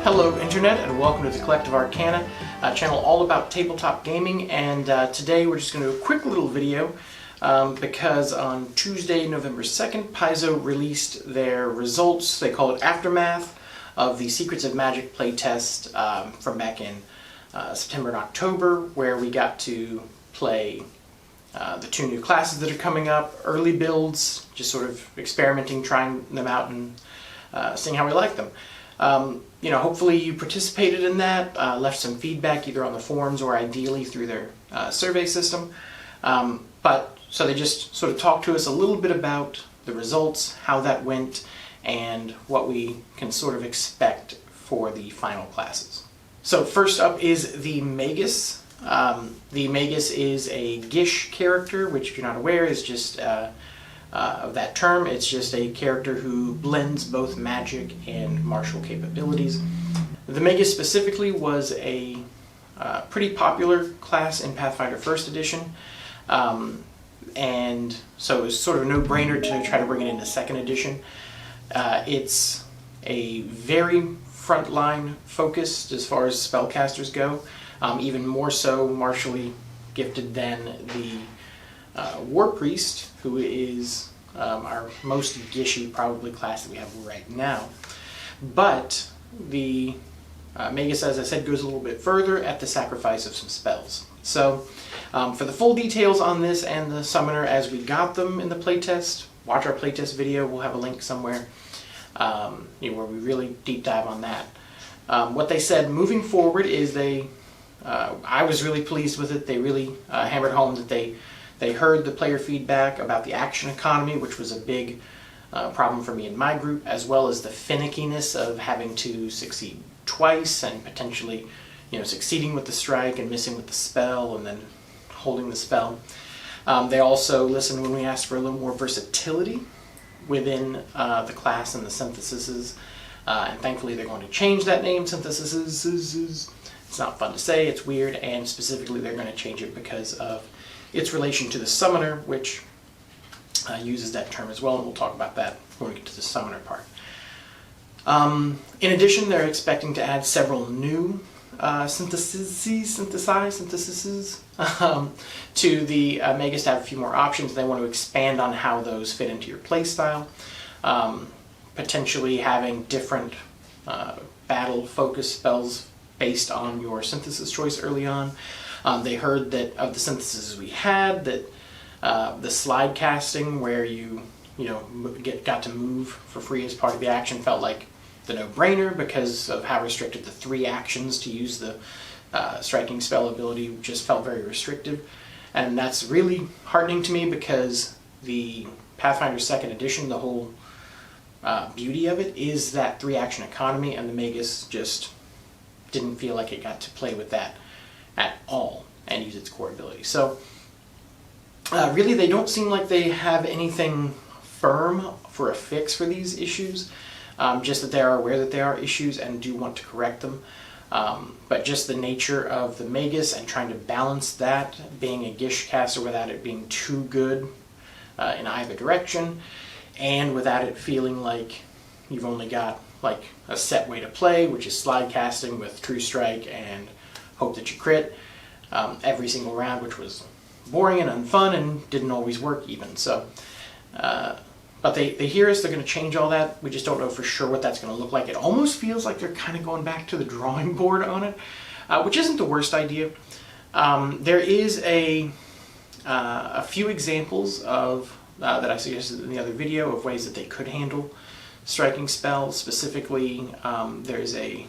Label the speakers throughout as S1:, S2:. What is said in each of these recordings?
S1: Hello Internet, and welcome to the Collective Arcana, a channel all about tabletop gaming. And today we're just going to do a quick little video because on Tuesday, November 2nd, Paizo released their results. They call it Aftermath of the Secrets of Magic playtest from back in September and October, where we got to play the two new classes that are coming up, early builds, just sort of experimenting, trying them out and seeing how we like them. Hopefully you participated in that, left some feedback either on the forums or ideally through their survey system. So they just sort of talked to us a little bit about the results, how that went, and what we can sort of expect for the final classes. So first up is the Magus. The Magus is a Gish character, which if you're not aware is just of that term. It's just a character who blends both magic and martial capabilities. The Magus specifically was a pretty popular class in Pathfinder 1st edition, and so it was sort of a no-brainer to try to bring it into 2nd edition. It's a very frontline focused as far as spellcasters go, even more so martially gifted than the War Priest, who is our most gishy probably class that we have right now. But the Magus, as I said, goes a little bit further at the sacrifice of some spells. So for the full details on this and the summoner as we got them in the playtest, watch our playtest video. We'll have a link somewhere where we really deep dive on that. What they said moving forward is I was really pleased with it. They really hammered home that they heard the player feedback about the action economy, which was a big problem for me in my group, as well as the finickiness of having to succeed twice and potentially, succeeding with the strike and missing with the spell and then holding the spell. They also listened when we asked for a little more versatility within the class and the syntheses, and thankfully they're going to change that name, syntheses. It's not fun to say, it's weird, and specifically they're going to change it because of its relation to the summoner, which uses that term as well, and we'll talk about that when we get to the summoner part. In addition, they're expecting to add several new syntheses to the Magus to have a few more options. They want to expand on how those fit into your playstyle, potentially having different battle-focused spells based on your synthesis choice early on. They heard that of the syntheses we had, that the slide casting, where you got to move for free as part of the action, felt like the no-brainer because of how restricted the 3 actions to use the striking spell ability just felt very restrictive. And that's really heartening to me because the Pathfinder 2nd edition, the whole beauty of it is that 3-action economy, and the Magus just didn't feel like it got to play with that at all and use its core ability. So really they don't seem like they have anything firm for a fix for these issues, just that they are aware that there are issues and do want to correct them. But just the nature of the Magus and trying to balance that, being a Gish caster without it being too good in either direction, and without it feeling like you've only got like a set way to play, which is slide casting with True Strike and hope that you crit every single round, which was boring and unfun and didn't always work even. So, but they hear us, they're going to change all that. We just don't know for sure what that's going to look like. It almost feels like they're kind of going back to the drawing board on it, which isn't the worst idea. There is a few examples of that I suggested in the other video of ways that they could handle striking spells. Specifically, there's a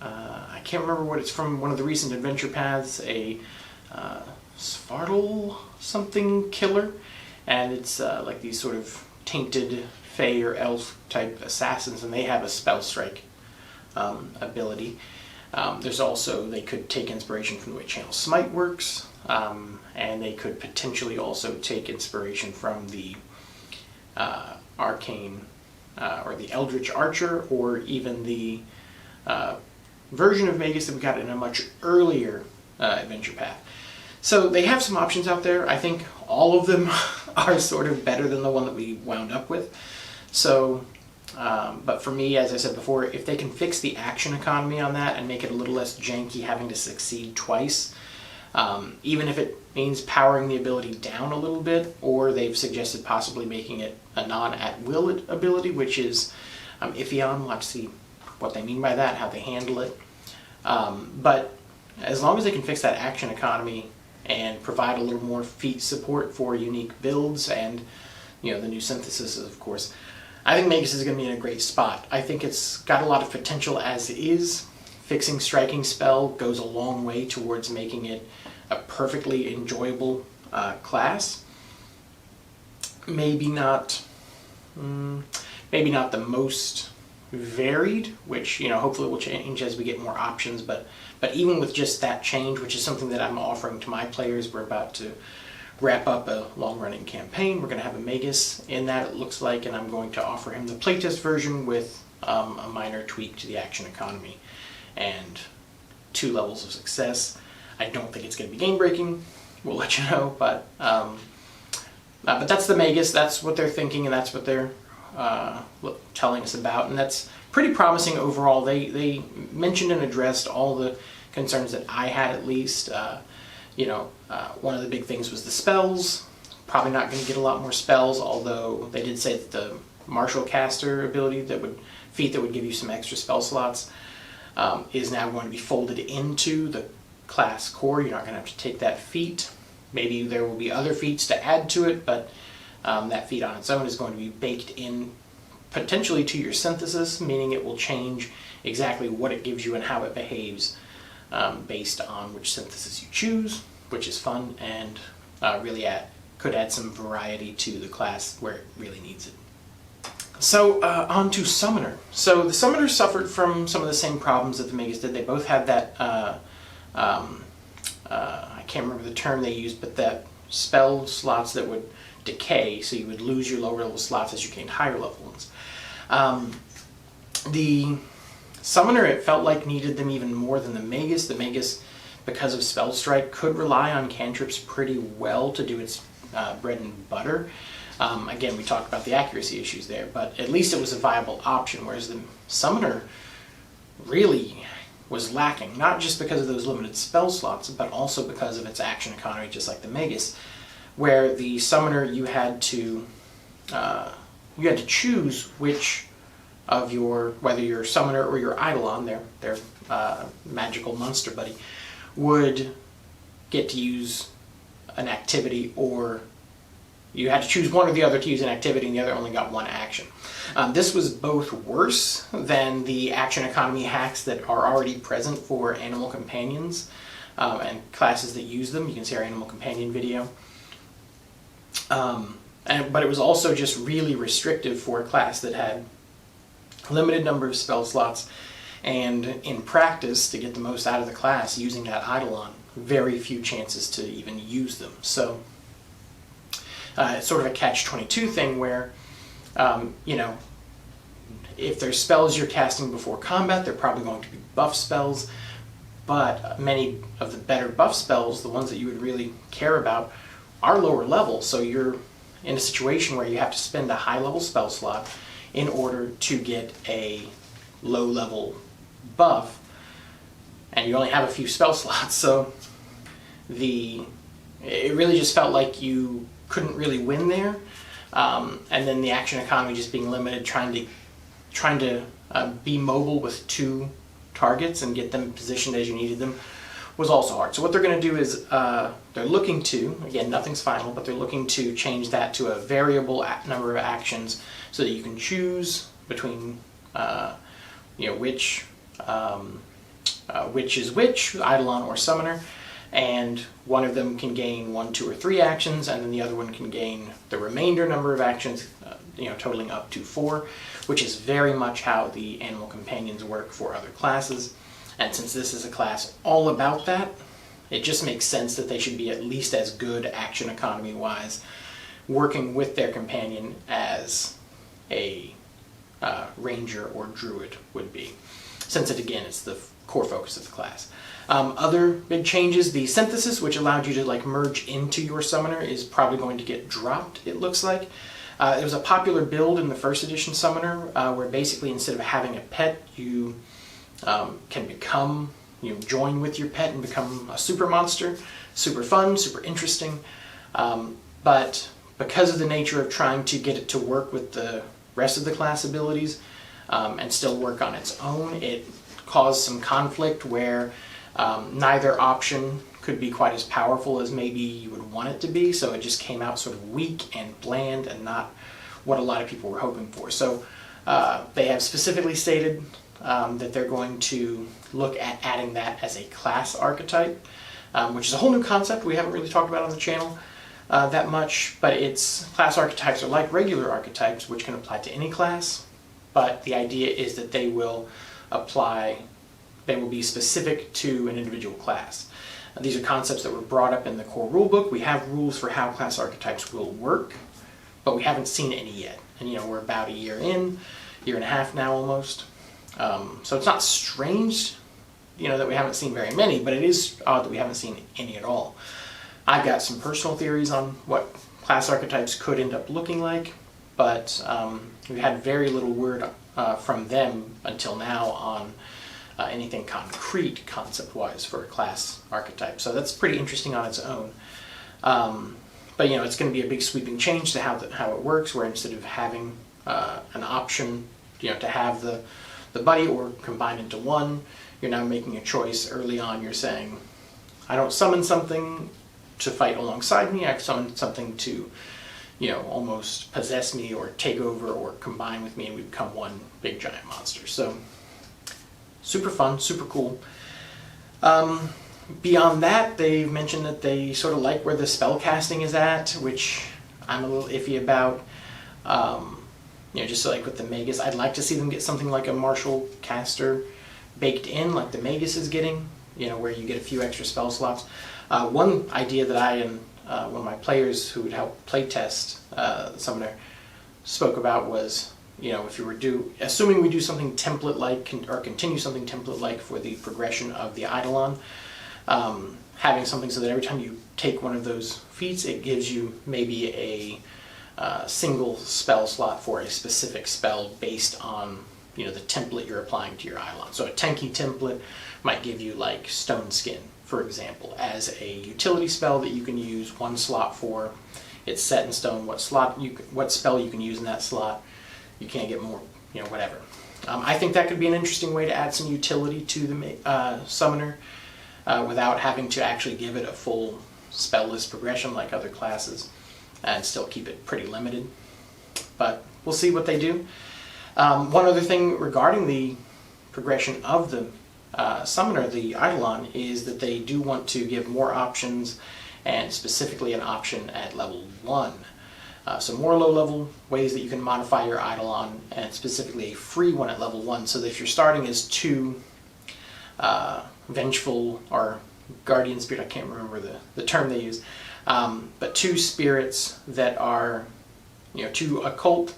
S1: I can't remember what it's from, one of the recent adventure paths, a Svartal something killer, and it's like these sort of tainted fae or elf type assassins, and they have a spell strike ability. There's also, they could take inspiration from the way Channel Smite works, and they could potentially also take inspiration from the Arcane or the Eldritch Archer, or even the version of Magus that we got in a much earlier adventure path. So they have some options out there. I think all of them are sort of better than the one that we wound up with. So But for me, as I said before, if they can fix the action economy on that and make it a little less janky having to succeed twice, even if it means powering the ability down a little bit, or they've suggested possibly making it a non-at-will ability, which is iffy on. We'll have to see what they mean by that, how they handle it. But as long as they can fix that action economy and provide a little more feat support for unique builds and, you know, the new synthesis, of course, I think Magus is going to be in a great spot. I think it's got a lot of potential as is. Fixing Striking Spell goes a long way towards making it a perfectly enjoyable class. Maybe not the most varied, which, you know, hopefully will change as we get more options, but even with just that change, which is something that I'm offering to my players, we're about to wrap up a long-running campaign. We're going to have a Magus in that, it looks like, and I'm going to offer him the playtest version with a minor tweak to the action economy and 2 levels of success. I don't think it's going to be game-breaking. We'll let you know, but that's the Magus. That's what they're thinking, and that's what they're telling us about, and that's pretty promising overall. They mentioned and addressed all the concerns that I had, at least. One of the big things was the spells. Probably not going to get a lot more spells, although they did say that the martial caster ability feat that would give you some extra spell slots is now going to be folded into the class core. You're not going to have to take that feat. Maybe there will be other feats to add to it, but that feat on its own is going to be baked in potentially to your synthesis, meaning it will change exactly what it gives you and how it behaves based on which synthesis you choose, which is fun and really could add some variety to the class where it really needs it. So on to Summoner. So the Summoner suffered from some of the same problems that the Magus did. They both had that, I can't remember the term they used, but that spell slots that would decay, so you would lose your lower level slots as you gained higher level ones. The Summoner, it felt like, needed them even more than the Magus. The Magus, because of Spell Strike, could rely on cantrips pretty well to do its bread and butter. Again, we talked about the accuracy issues there, but at least it was a viable option, whereas the Summoner really was lacking, not just because of those limited spell slots, but also because of its action economy, just like the Magus, where the Summoner you had to choose which of whether your Summoner or your Eidolon, their magical monster buddy, would get to use an activity, or you had to choose one or the other to use an activity, and the other only got one action. This was both worse than the action economy hacks that are already present for animal companions and classes that use them. You can see our animal companion video. But it was also just really restrictive for a class that had a limited number of spell slots, and in practice, to get the most out of the class using that Eidolon, very few chances to even use them. So it's sort of a catch-22 thing where, if there's spells you're casting before combat, they're probably going to be buff spells, but many of the better buff spells, the ones that you would really care about, are lower level, so you're in a situation where you have to spend a high-level spell slot in order to get a low-level buff, and you only have a few spell slots, so it really just felt like you couldn't really win there, and then the action economy just being limited, trying to be mobile with 2 targets and get them positioned as you needed them was also hard. So what they're going to do is they're looking to, again, nothing's final, but they're looking to change that to a variable number of actions so that you can choose between which is which, Eidolon or Summoner, and one of them can gain 1, 2, or 3 actions, and then the other one can gain the remainder number of actions, totaling up to 4, which is very much how the animal companions work for other classes. And since this is a class all about that, it just makes sense that they should be at least as good action economy-wise, working with their companion as a ranger or druid would be, since again, it's the core focus of the class. Other big changes, the synthesis, which allowed you to merge into your Summoner, is probably going to get dropped, it looks like. It was a popular build in the first edition Summoner, where basically instead of having a pet, you can become, join with your pet and become a super monster. Super fun, super interesting, but because of the nature of trying to get it to work with the rest of the class abilities and still work on its own, it caused some conflict where neither option could be quite as powerful as maybe you would want it to be, so it just came out sort of weak and bland and not what a lot of people were hoping for. So they have specifically stated that they're going to look at adding that as a class archetype, which is a whole new concept we haven't really talked about on the channel that much, but class archetypes are like regular archetypes, which can apply to any class, but the idea is that they will be specific to an individual class. These are concepts that were brought up in the core rulebook. We have rules for how class archetypes will work, but we haven't seen any yet. And we're about a year and a half now almost. So it's not strange, that we haven't seen very many, but it is odd that we haven't seen any at all. I've got some personal theories on what class archetypes could end up looking like, but we've had very little word from them until now on anything concrete concept-wise for a class archetype. So that's pretty interesting on its own. But it's going to be a big sweeping change to how it works, where instead of having an option, to have the buddy or combine into one, you're now making a choice early on. You're saying, I don't summon something to fight alongside me, I summon something to, almost possess me or take over or combine with me, and we become one big giant monster. So super fun, super cool. Beyond that, they've mentioned that they sort of like where the spell casting is at, which I'm a little iffy about. Just like with the Magus, I'd like to see them get something like a martial caster baked in, like the Magus is getting, where you get a few extra spell slots. One idea that I and one of my players who would help playtest Summoner spoke about was, if you were assuming we do something template-like, or continue something template-like for the progression of the Eidolon, having something so that every time you take one of those feats, it gives you maybe a single spell slot for a specific spell based on the template you're applying to your Eidolon. So a tanky template might give you like Stone Skin, for example, as a utility spell that you can use one slot for. It's set in stone what spell you can use in that slot. You can't get more, whatever. I think that could be an interesting way to add some utility to the Summoner without having to actually give it a full spell list progression like other classes, and still keep it pretty limited. But we'll see what they do. One other thing regarding the progression of the Summoner, the Eidolon, is that they do want to give more options, and specifically an option at level 1. So more low-level ways that you can modify your Eidolon, and specifically a free one at level 1, so that if you're starting as 2 Vengeful or Guardian Spirit, I can't remember the term they use, but 2 spirits that are, 2 occult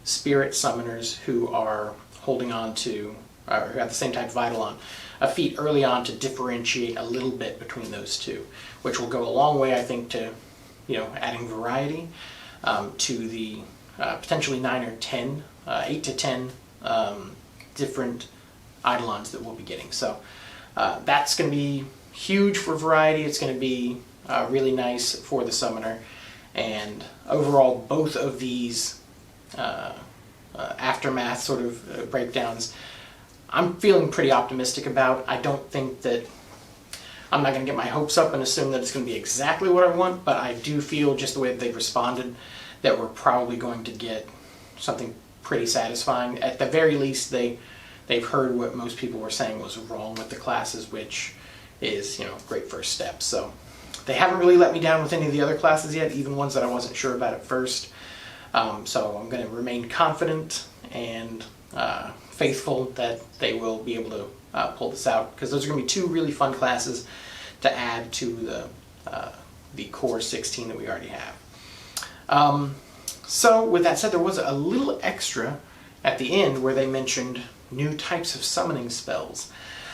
S1: spirit summoners who are holding on to, or who have the same type of Eidolon, a feat early on to differentiate a little bit between those two, which will go a long way, I think, to adding variety to the potentially 9 or 10, 8 to 10 different Eidolons that we'll be getting. So that's going to be huge for variety. It's going to be really nice for the Summoner, and overall both of these aftermath sort of breakdowns I'm feeling pretty optimistic about. I don't think that I'm not going to get my hopes up and assume that it's going to be exactly what I want, but I do feel, just the way that they've responded, that we're probably going to get something pretty satisfying. At the very least, they've heard what most people were saying was wrong with the classes, which is, a great first step. So they haven't really let me down with any of the other classes yet, even ones that I wasn't sure about at first. So I'm going to remain confident and faithful that they will be able to pull this out, because those are going to be 2 really fun classes to add to the core 16 that we already have. So with that said, there was a little extra at the end where they mentioned new types of summoning spells.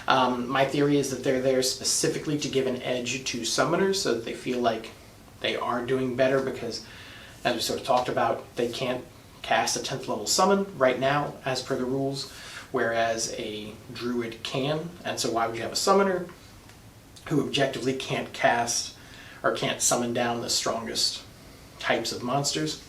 S1: My theory is that they're there specifically to give an edge to summoners so that they feel like they are doing better, because as we sort of talked about, they can't cast a 10th level summon right now as per the rules, whereas a druid can. And so why would you have a summoner who objectively can't cast or can't summon down the strongest types of monsters?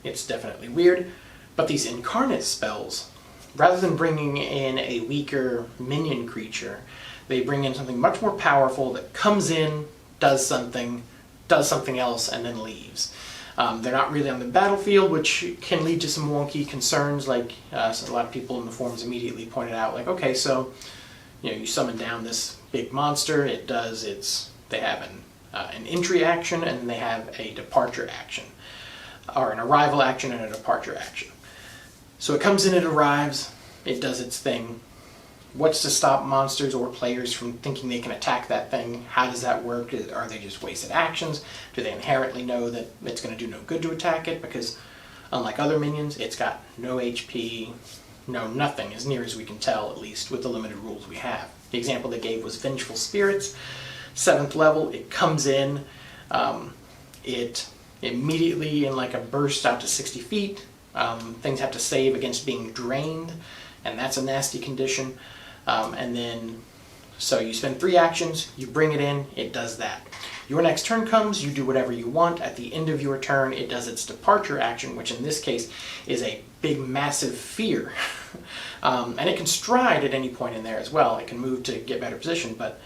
S1: It's definitely weird. But these incarnate spells, rather than bringing in a weaker minion creature, they bring in something much more powerful that comes in, does something else, and then leaves. They're not really on the battlefield, which can lead to some wonky concerns, like so a lot of people in the forums immediately pointed out, like, okay, so you summon down this big monster, they have an entry action, and they have a departure action, or an arrival action and a departure action. So it comes in, it arrives, it does its thing. What's to stop monsters or players from thinking they can attack that thing? How does that work? Are they just wasted actions? Do they inherently know that it's going to do no good to attack it? Because unlike other minions, it's got no HP, no nothing, as near as we can tell, at least with the limited rules we have. The example they gave was Vengeful Spirits, 7th level. It comes in, it immediately in like a burst out to 60 feet. Things have to save against being drained, and that's a nasty condition. And then, so you spend 3 actions, you bring it in, it does that. Your next turn comes, you do whatever you want. At the end of your turn, it does its departure action, which in this case is a big, massive fear. And it can stride at any point in there as well. It can move to get better position, but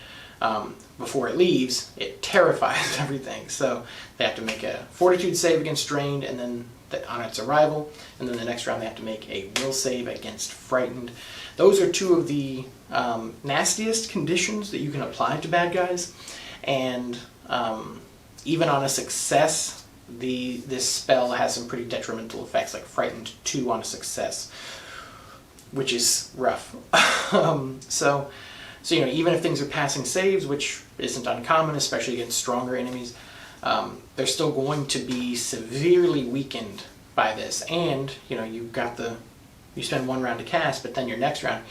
S1: before it leaves, it terrifies everything. So they have to make a fortitude save against drained, and then on its arrival, and then the next round they have to make a will save against frightened. Those are 2 of the nastiest conditions that you can apply to bad guys, and even on a success, this spell has some pretty detrimental effects, like frightened 2 on a success, which is rough. So even if things are passing saves, which isn't uncommon, especially against stronger enemies, they're still going to be severely weakened by this. And you spend 1 round to cast, but then your next round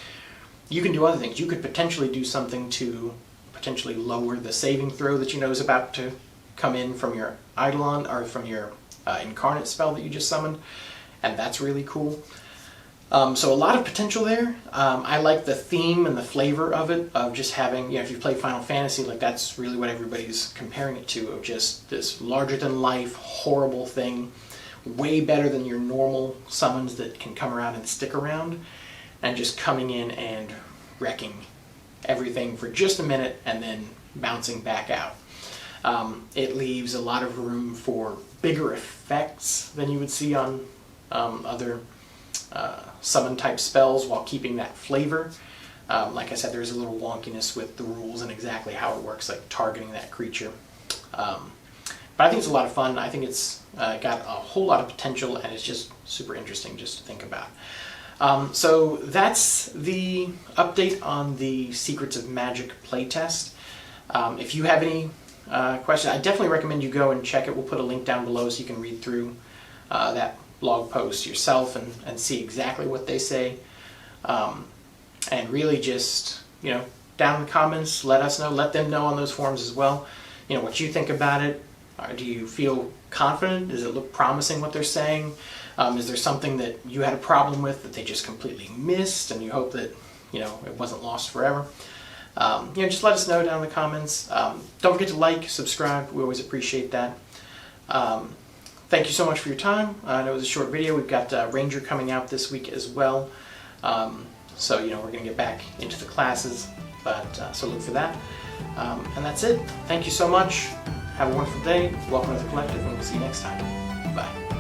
S1: you can do other things. You could potentially do something to potentially lower the saving throw that you know is about to come in from your Eidolon, or from your incarnate spell that you just summoned, and that's really cool. So a lot of potential there. I like the theme and the flavor of it, of just having, if you play Final Fantasy, like that's really what everybody's comparing it to, of just this larger-than-life, horrible thing, way better than your normal summons that can come around and stick around, and just coming in and wrecking everything for just a minute and then bouncing back out. It leaves a lot of room for bigger effects than you would see on other summon type spells, while keeping that flavor. Like I said, there's a little wonkiness with the rules and exactly how it works, like targeting that creature. But I think it's a lot of fun. I think it's got a whole lot of potential, and it's just super interesting just to think about. So that's the update on the Secrets of Magic playtest. If you have any questions, I definitely recommend you go and check it. We'll put a link down below so you can read through that blog post yourself and see exactly what they say. And really just, down in the comments, let us know, let them know on those forums as well, what you think about it. Do you feel confident? Does it look promising what they're saying? Is there something that you had a problem with that they just completely missed, and you hope that, it wasn't lost forever? Just let us know down in the comments. Don't forget to like, subscribe. We always appreciate that. Thank you so much for your time. I know it was a short video. We've got Ranger coming out this week as well. So, we're going to get back into the classes, but so look for that. And that's it. Thank you so much. Have a wonderful day. Welcome to the Collective, and we'll see you next time. Bye.